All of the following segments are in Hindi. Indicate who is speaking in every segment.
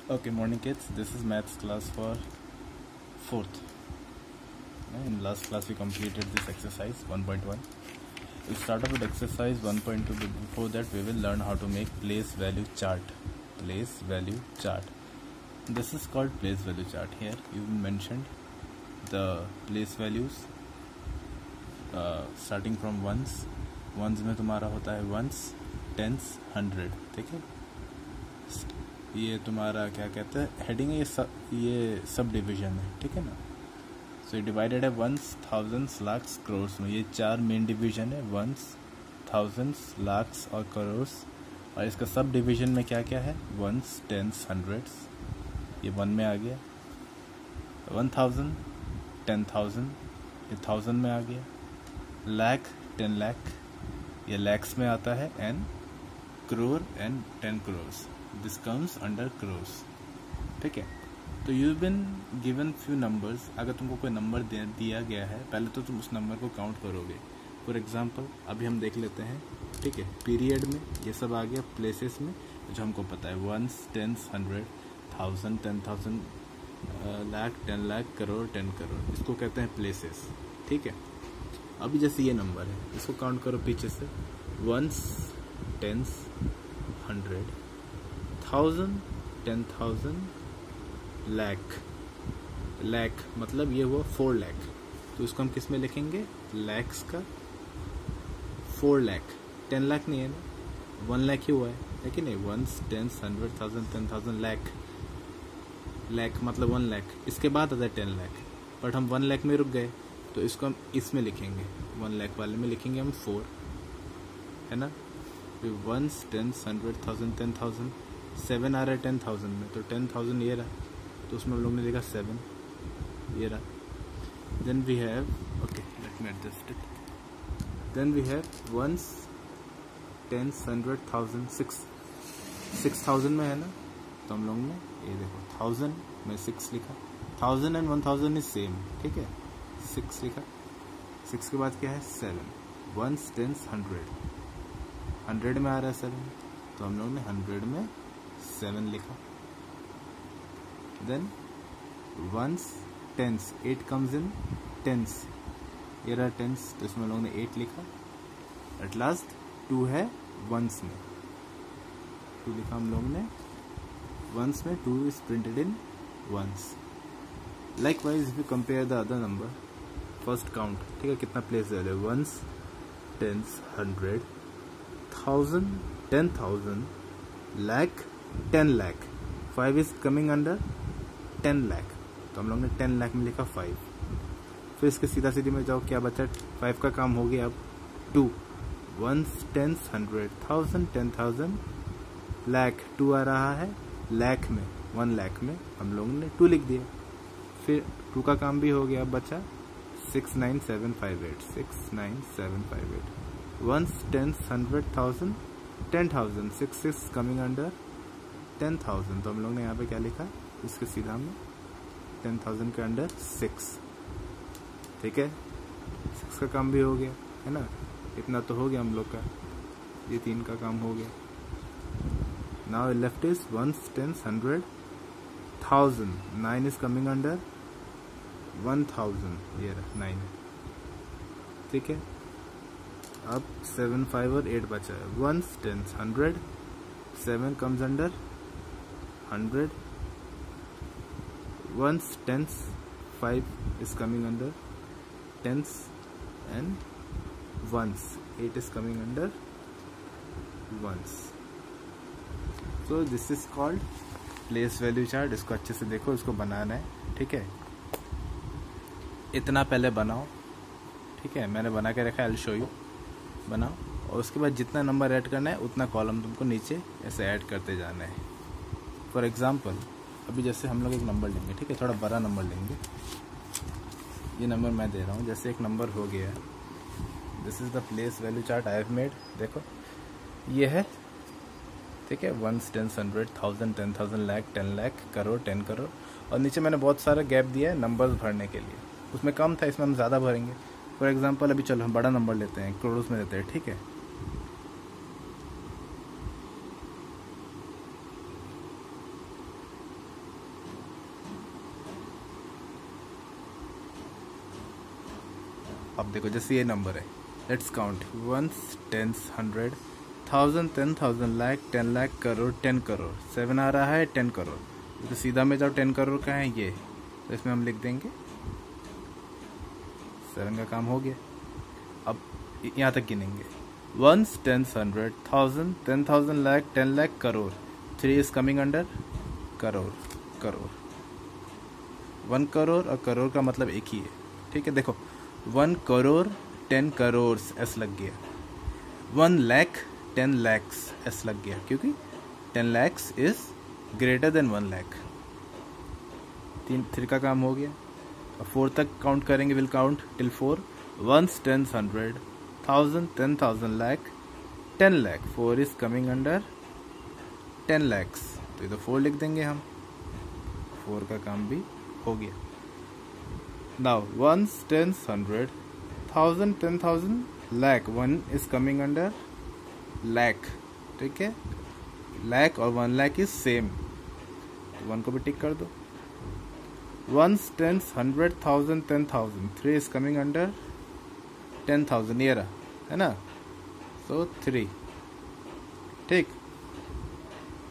Speaker 1: Okay, morning kids. This is maths class for 4th. In last class we completed this exercise 1.1. We'll start off with exercise 1.2, but before that we will learn how to make place value chart. Place value chart. This is called place value chart. Here you mentioned the place values starting from ones. Ones में तुम्हारा होता है वंस, टेंस, 100. ठीक है, ये तुम्हारा क्या कहते हैं हेडिंग है, ये सब डिवीजन है. ठीक है ना. सो ये डिवाइडेड है वंस, थाउजेंड्स, लाख्स, करोर्स में. ये 4 मेन डिवीजन है, वंस, थाउजेंड्स, लाख्स और करोर्स. और इसका सब डिवीजन में क्या क्या है, वंस, टेंस, हंड्रेड्स. ये 1 में आ गया. 1000, 10,000, ये 1000 में आ गया. लाख, 10 लाख, ये लैक्स में आता है. And crore and 10 crores, this comes under crores. ठीक है. तो you been given few numbers. अगर तुमको कोई नंबर दिया गया है, पहले तो तुम उस नंबर को काउंट करोगे. फॉर एग्जांपल अभी हम देख लेते हैं. ठीक है, पीरियड में ये सब आ गया. प्लेसेस में जो हमको पता है, वंस, टेंस, 100, 1000, 10,000, लाख, 10 लाख, करोड़, 10 करोड़, इसको कहते हैं प्लेसेस. ठीक है. अभी जैसे ये नंबर है, इसको काउंट करो पीछे से. Once, tens, 100, 1000, 10,000, lakh. लाख मतलब ये हुआ 4 लाख. तो इसको हम किस में लिखेंगे, लैक्स का 4 लाख. 10 लाख नहीं है ना, 1 लाख ही हुआ है कि नहीं. Once, tens, 100, 1000, 10,000, lakh. लाख मतलब 1 लाख. इसके बाद आता है 10 लाख, बट हम 1 लाख में रुक गए, तो इसको हम इसमें लिखेंगे, 1 लाख वाले में लिखेंगे हम 4, है ना. फिर वंस, टेंस, 100, 1000, 10,000, 7 आ रहा है 10,000 में, तो 10,000 ये रहा, तो उसमें हम लोग ने लिखा 7, ये रहा. Then we have, okay let me adjust it. Then we have ones, tens, 100, 1000, 6,000 में है ना, तो हम लोग ने ये देखो 1000 में 6 लिखा. 1000 एंड 1000 इज सेम. ठीक है, 6 लिखा. 6 के बाद क्या है, 7. वंस, टेंस, 100 में आ रहा है 7, तो हम लोग ने 100 में 7 लिखा. Then ones, tens, 8 comes in tens, ये रहा टेंस, तो इसमें हम लोग ने 8 लिखा. एट लास्ट 2 है वंस में, 2 लिखा हम लोग ने वंस में. 2 is printed in ones. Likewise, if you compare the other number, first count. ठीक है, कितना प्लेस है, ones, tens, 100, 1000, 10,000, lakh, 10 lakh. 5 is coming under 10 lakh, तो हम लोग ने 10 लाख में लिखा 5. फिर इसके सीधा सीधी में जाओ, क्या बचा, 5 का काम हो गया. अब 2, वंस, टेंस, 100, 1000, 10,000, लाख. 2 आ रहा है लाख में, 1 लाख में हम लोगों ने 2 लिख दिया. फिर 2 का काम भी हो गया. अब बचा 69758, 69758. Ones, tens, 100, 1000, 10,000, 6 is coming under 10,000, तो हम लोग ने यहाँ पे क्या लिखा, इसके सीधा में 10,000 के अंडर 6. ठीक है, 6 का काम भी हो गया, है ना. इतना तो हो गया हम लोग का, ये 3 का काम हो गया. Now left is ones, tens, 100, 1000, 9 is coming under 1000, ये रहा 9. ठीक है. अब 7, 5 और 8 बचा है. Ones, tens, 100, 7 comes under 100. Ones, tens, 5 is coming under tens, and ones, 8 is coming under ones. So this is called place value chart. इसको अच्छे से देखो, इसको बनाना है. ठीक है, इतना पहले बनाओ. ठीक है, मैंने बना के रखा है, आई विल शो यू. बनाओ, और उसके बाद जितना नंबर ऐड करना है उतना कॉलम तुमको नीचे ऐसे ऐड करते जाना है. फॉर एग्जांपल अभी जैसे हम लोग एक नंबर लेंगे. ठीक है, थोड़ा बड़ा नंबर लेंगे. ये नंबर मैं दे रहा हूँ, जैसे एक नंबर हो गया. This is the place value chart I have made. देखो ये है. ठीक है, वंस, टेंस, 100, 1000, 10,000, लाख, 10 लाख, करोड़, 10 करोड़. और नीचे मैंने बहुत सारा गैप दिया है नंबर्स भरने के लिए. उसमें कम था, इसमें हम ज़्यादा भरेंगे. फॉर एग्जांपल अभी चलो हम बड़ा नंबर लेते हैं, करोड़ में लेते हैं. ठीक है, अब देखो जैसे ये नंबर है, let's count 1s 10s 100 1000 10,000 lakh 10 lakh crore 10 crore 7 आ रहा है 10 करोड़। तो सीधा में जाओ 10 करोड़ का है ये, तो इसमें हम लिख देंगे 7 का काम हो गया। अब यहाँ तक गिनेंगे 1s 10s 100 1000 10,000 lakh 10 lakh crore. 3 is coming under crore. Crore 1 crore और करोड़ का मतलब एक ही है, ठीक है। देखो 1 करोड़ 10 करोड़ एस लग गया, 1 लाख 10 lakhs एस लग गया, क्योंकि 10 lakhs is greater than 1 lakh. 3 का काम हो गया। और 4 तक काउंट करेंगे, will count till 4 1s 10s 100 1000 10,000 lakh 10 lakh. 4 is coming under 10 lakhs, तो ये तो 4 लिख देंगे हम, 4 का काम भी हो गया। Now 1s 10s 100 1000 10,000 lakh 1 is coming under lakh, ठीक है। लाख और 1 लाख इज सेम, 1 को भी टिक कर दो। 1s 10s 100 1000 10,000 3 is coming under 10,000, ये रहा है ना, सो 3, ठीक।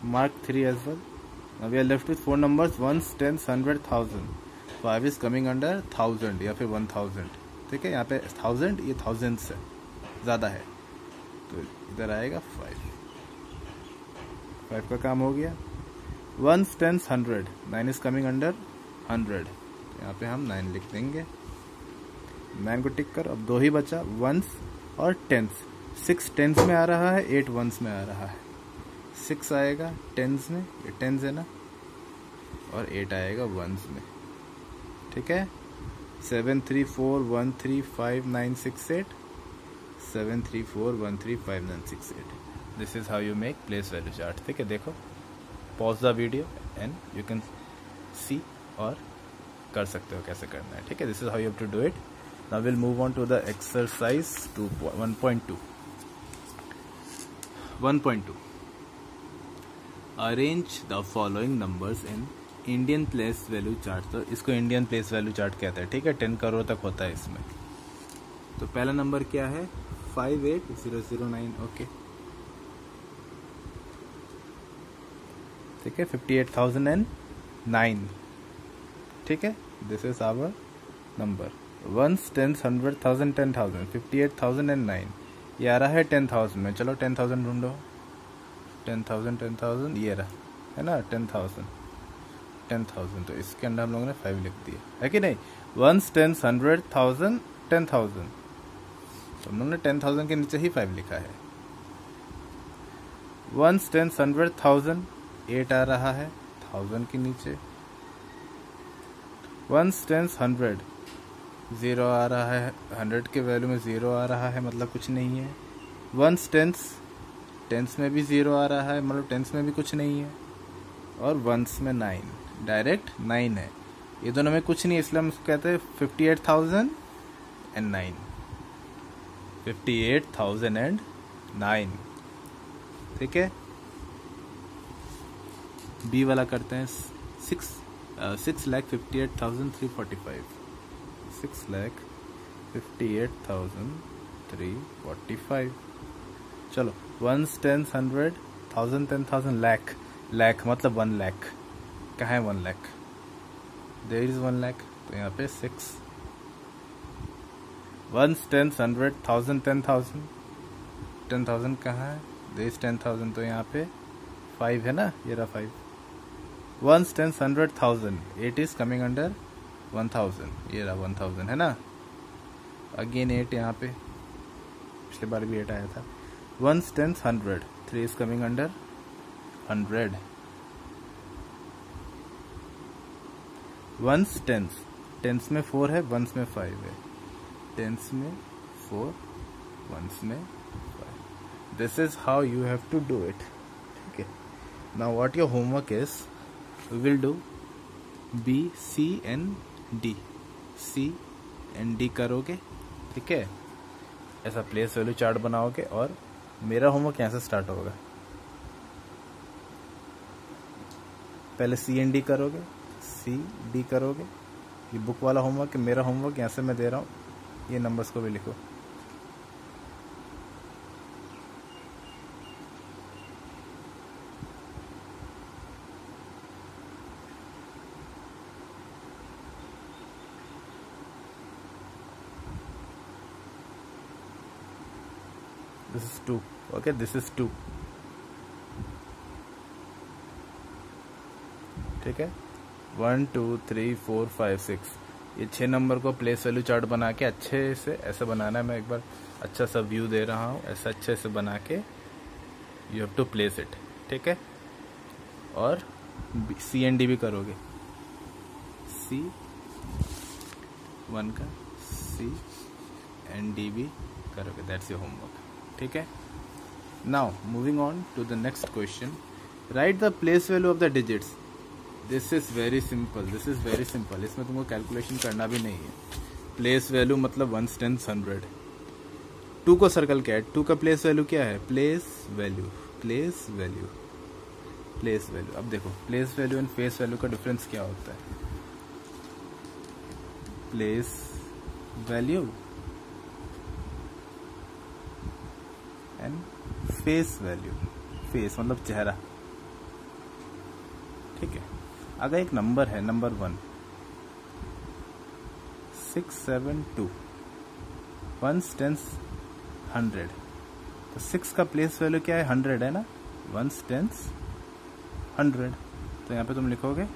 Speaker 1: Mark 3 as well. Now we are left with 4 numbers 1s 10s 100 1000 5 is coming under 1000 या फिर 1000, ठीक है। यहाँ पे 1000 ये थाउजेंड्स है, ज़्यादा है, तो इधर आएगा 5 का काम हो गया। 1s 10s 100 9 is coming under 100, तो यहाँ पे हम 9 लिख देंगे। 9 को टिक कर, अब 2 ही बचा 1s और 10s। 6 10s में आ रहा है, 8 1s में आ रहा है। 6 आएगा 10s में, ये 10s है ना, और 8 आएगा 1s में, ठीक है। 7 3 4 1 3 5 9 6 8 7 3 4 1 3 5 9 6 8। This is how you make place value chart, ठीक है। देखो, pause the video and you can see और कर सकते हो कैसे करना है, ठीक है। This is how you have to do it. Now will move on to the exercise 1.2। 1.2 arrange the following numbers in Indian place value chart. तो इसको इंडियन प्लेस वैल्यू चार्ट कहते हैं, ठीक है। 10 करोड़ तक होता है इसमें। तो पहला नंबर क्या है, 58009, ओके, ठीक है। 58,009, ठीक है। This is our number. 1s 10s 100 1000 10,000 58,009, ये आ रहा है 10,000 में। चलो 10,000 ढूंढो, 10,000 10,000 ये रहा है ना, 10,000 10,000, तो इसके अंदर हम लोगों ने 5 लिख दिया, है कि नहीं। 1s 10s 100 1000 10,000, तो हम लोगों ने 10,000 के नीचे ही 5 लिखा है। 1s 10s 100 1000 8 आ रहा है 1000 के नीचे। 1s 10s 100 0 आ रहा है, 100 के वैल्यू में 0 आ रहा है, मतलब कुछ नहीं है। 1s 10s में भी 0 आ रहा है, मतलब 10s में भी कुछ नहीं है। और 1s में 9, डायरेक्ट 9 है। ये दोनों में कुछ नहीं है, इसलिए हम उसको कहते हैं 58,009। 58,009, ठीक है। बी वाला करते हैं 6,58,345 6,58,345। चलो 1s 10s 100 1000 10,000 लाख, लाख मतलब 1 लाख, कहाँ है 1 लाख, देयर इज 1 लाख, तो यहाँ पे 6। 1s 10s 100 1000 10,000 10,000 कहाँ है, देयर इज 10,000, तो यहाँ पे 5 है ना, ये रहा 5। 1s 10s 100 1000 8 is coming under 1000, ये रहा 1000 है ना। अगेन 8 यहाँ पे, पिछले बार भी 8 आया था। 1s 10s 100 3 is coming under 100। 1s 10s में 4 है, 1s में 5 है, 10s में 4 1s में 5। This is how you have to do it, ठीक है। Now what your homework is, we will do B, C and D, C and D करोगे, ठीक है। ऐसा प्लेस वैल्यू चार्ट बनाओगे और मेरा होमवर्क यहाँ से स्टार्ट होगा। पहले C and D करोगे, C D करोगे, ये बुक वाला होमवर्क है। मेरा होमवर्क यहाँ से मैं दे रहा हूँ ये नंबर्स को भी लिखो। This is 2. Okay, this is 2. ठीक है, 1 2 3 4 5 6, ये 6 नंबर को प्लेस वैल्यू चार्ट बना के अच्छे से ऐसे बनाना है। मैं एक बार अच्छा सा व्यू दे रहा हूँ, ऐसा अच्छे से बना के you have to place it. ठीक है, और सी एंड डी भी करोगे, C1 का C एंड D भी करोगे। That's your homework. ठीक है, now moving on to the next question. Right the place value of the digits. This is very simple, this is very simple. इसमें तुमको कैलकुलेशन करना भी नहीं है। प्लेस वैल्यू मतलब 1 10 100। 2 को सर्कल किया है, 2 का प्लेस वैल्यू क्या है? Place value, place value, place value. अब देखो, place value and face value का डिफरेंस क्या होता है? Place value and face value. Face मतलब चेहरा। ठीक है, अगर एक नंबर है, नंबर 1 6 7 2, 1 10 100, तो 6 का प्लेस वैल्यू क्या है? 100 है ना। 1 10 100, तो यहाँ पे तुम लिखोगे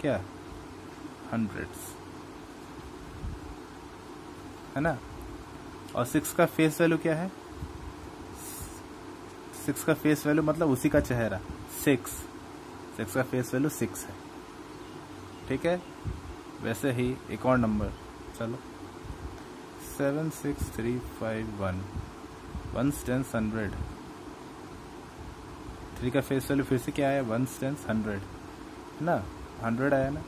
Speaker 1: क्या? 100s, है ना। और 6 का फेस वैल्यू क्या है? 6 का फेस वैल्यू मतलब उसी का चेहरा, 6 का फेस वैल्यू 6 है। ठीक है, वैसे ही एक और नंबर, चलो 7 6 3 5 1, 1 10 100, 3 का फेस वैल्यू फिर से क्या है? 1 10 100, है ना। 100 आया ना।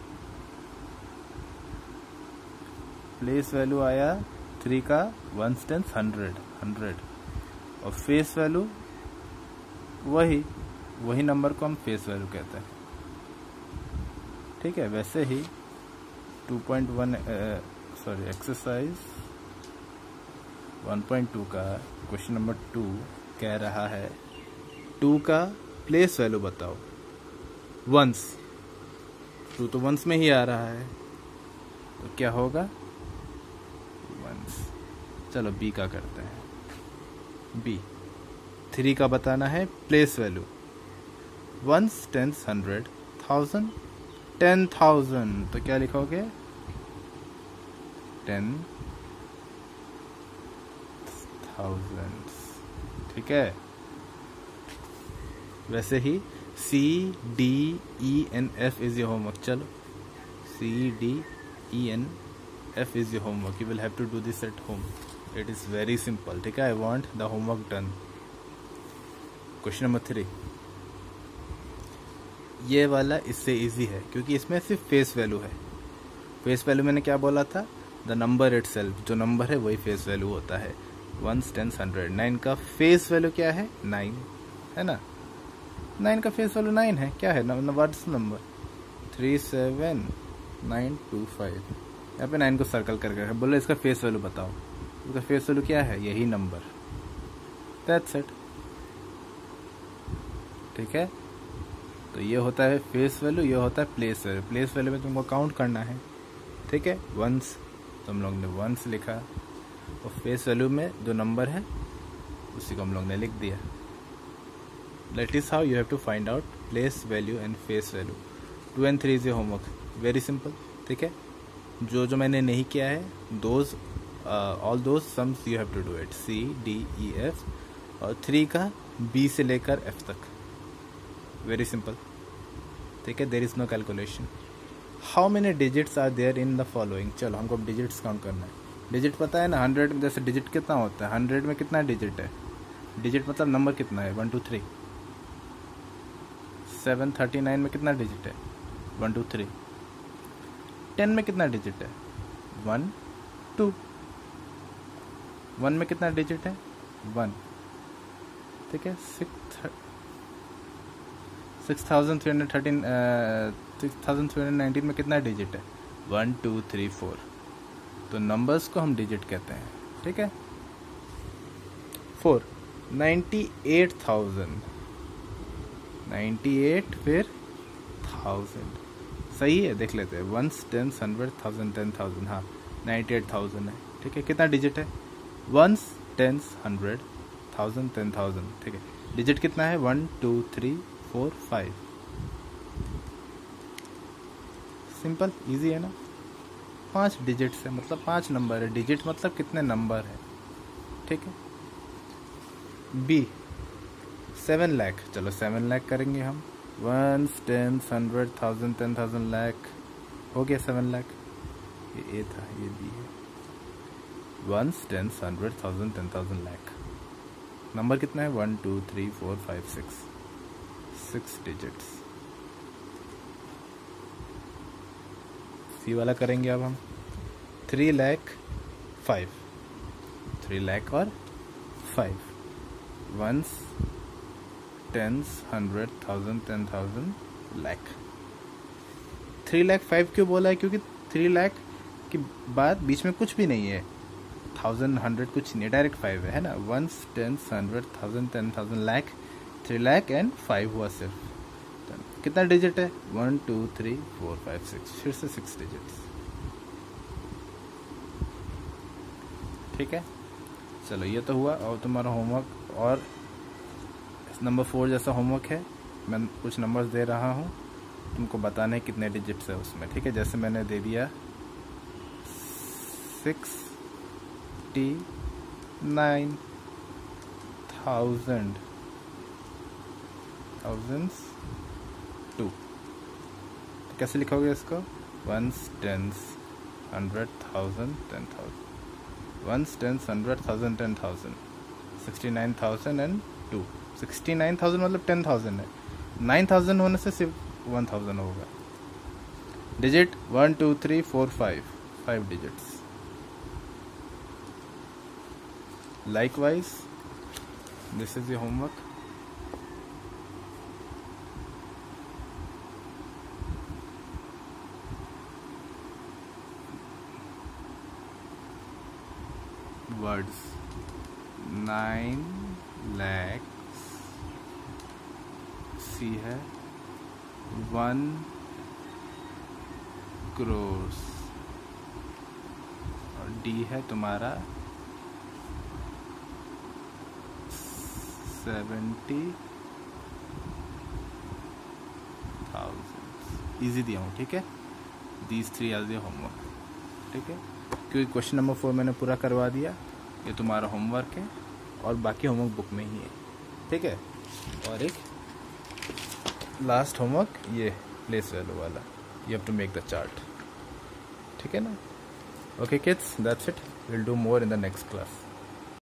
Speaker 1: प्लेस वैल्यू आया 3 का 1 10 100, और फेस वैल्यू वही नंबर को हम फेस वैल्यू कहते हैं। ठीक है, वैसे ही 2.1 एक्सरसाइज 1.2 का क्वेश्चन नंबर 2 कह रहा है 2 का प्लेस वैल्यू बताओ। वंस, 2 तो वंस में ही आ रहा है, तो क्या होगा? वंस। चलो बी का करते हैं। बी 3 का बताना है प्लेस वैल्यू। 1 10 100 1000 10,000, तो क्या लिखोगे? 10,000। ठीक है, वैसे ही C D E N F is your homework. चलो C D E N F is your homework. You will have to do this at home. It is very simple. ठीक है, I want the homework done. Question number 3, ये वाला इससे इजी है क्योंकि इसमें सिर्फ फेस वैल्यू है। फेस वैल्यू मैंने क्या बोला था? द नंबर इटसेल्फ, जो नंबर है वही फेस वैल्यू होता है। 1 10 100, 9 का फेस वैल्यू क्या है? 9, है ना। 9 का फेस वैल्यू 9 है। क्या है? What's number? 37925। यहाँ पे 9 को सर्कल करके बोलो इसका फेस वैल्यू बताओ। इसका फेस वैल्यू क्या है? यही नंबर। That's it. ठीक है, तो ये होता है फेस वैल्यू, ये होता है प्लेस वैल्यू। प्लेस वैल्यू में तुमको काउंट करना है। ठीक है, वंस, तो हम लोग ने वंस लिखा, और फेस वैल्यू में जो नंबर है उसी को हम लोग ने लिख दिया। That is how you have to find out place value and face value. 2 and 3 is your homework. Very simple. ठीक है, जो मैंने नहीं किया है, those all those sums you have to do it. C D E F, और 3 का B से लेकर F तक। Very simple. ठीक है, there is no calculation. How many digits are there in the following. चलो हमको डिजिट्स काउंट करना है। डिजिट पता है ना, 100 में जैसे डिजिट कितना होता है? 100 में कितना डिजिट है? डिजिट मतलब नंबर कितना है? 1 2 3। 739 में कितना डिजिट है? 1 2 3। 10 में कितना डिजिट है? 1 2। 1 में कितना डिजिट है? 1। ठीक है, 6319 में कितना डिजिट है? 1 2 3 4। तो नंबर्स को हम डिजिट कहते हैं, ठीक है। 4 98,000, 98 फिर 1000, सही है, देख लेते हैं। 1s 10s 100 1000 10,000, हाँ 98,000 है, ठीक है। कितना डिजिट है? 1s 10s 100 1000 10,000, ठीक है। डिजिट कितना है? 1 2 3 4 5, सिंपल इजी है ना। 5 डिजिट से मतलब 5 नंबर है, डिजिट मतलब कितने नंबर है, ठीक है। बी 7 लाख, चलो 7 लाख करेंगे हम। 1s 10s 100 1000 10,000 लाख, हो गया 7 लाख। ये ए था, ये बी है। 1s 10s 100 1000 10,000 लाख, नंबर कितना है? 1 2 3 4 5 6 डिजिट्स। सी वाला करेंगे अब हम। 3 लाख 5, 3 लाख और 5, 1s 10s 100 1000 10,000 लाख। 3 लाख 5 क्यों बोला है? क्योंकि 3 लाख के बाद बीच में कुछ भी नहीं है, 1000 100 कुछ नहीं है, डायरेक्ट 5 है ना। 1s 10s 100 1000 10,000 lakh, 3 lakh and 5 हुआ सिर्फ। कितना डिजिट है? 1 2 3 4 5 6, फिर से 6 डिजिट्स, ठीक है। चलो ये तो हुआ। और तुम्हारा होमवर्क और नंबर 4 जैसा होमवर्क है, मैं कुछ नंबर्स दे रहा हूँ, तुमको बताना है कितने डिजिट्स है उसमें, ठीक है। जैसे मैंने दे दिया 69,000 2, तो कैसे लिखोगे इसको? 1s 10s 100 1000 10,000, 1s 10s 100 1000 10,000, 69,000 and 2। 69,000 मतलब 10,000 है, 9,000 होने से सिर्फ 1,000 होगा। Digit 1 2 3 4 5 digits. Likewise, this is the homework. Words 9 lakhs, C है 1 crores और D है तुम्हारा 70,000। इजी दिया हूँ, ठीक है। दीज 3 आर द होमवर्क, ठीक है। क्योंकि क्वेश्चन नंबर 4 मैंने पूरा करवा दिया, ये तुम्हारा होमवर्क है और बाकी होमवर्क बुक में ही है, ठीक है। और एक लास्ट होमवर्क ये प्लेस वैल्यू वाला, you have to make the chart, ठीक है ना। Okay kids, that's it, will do more in the next class.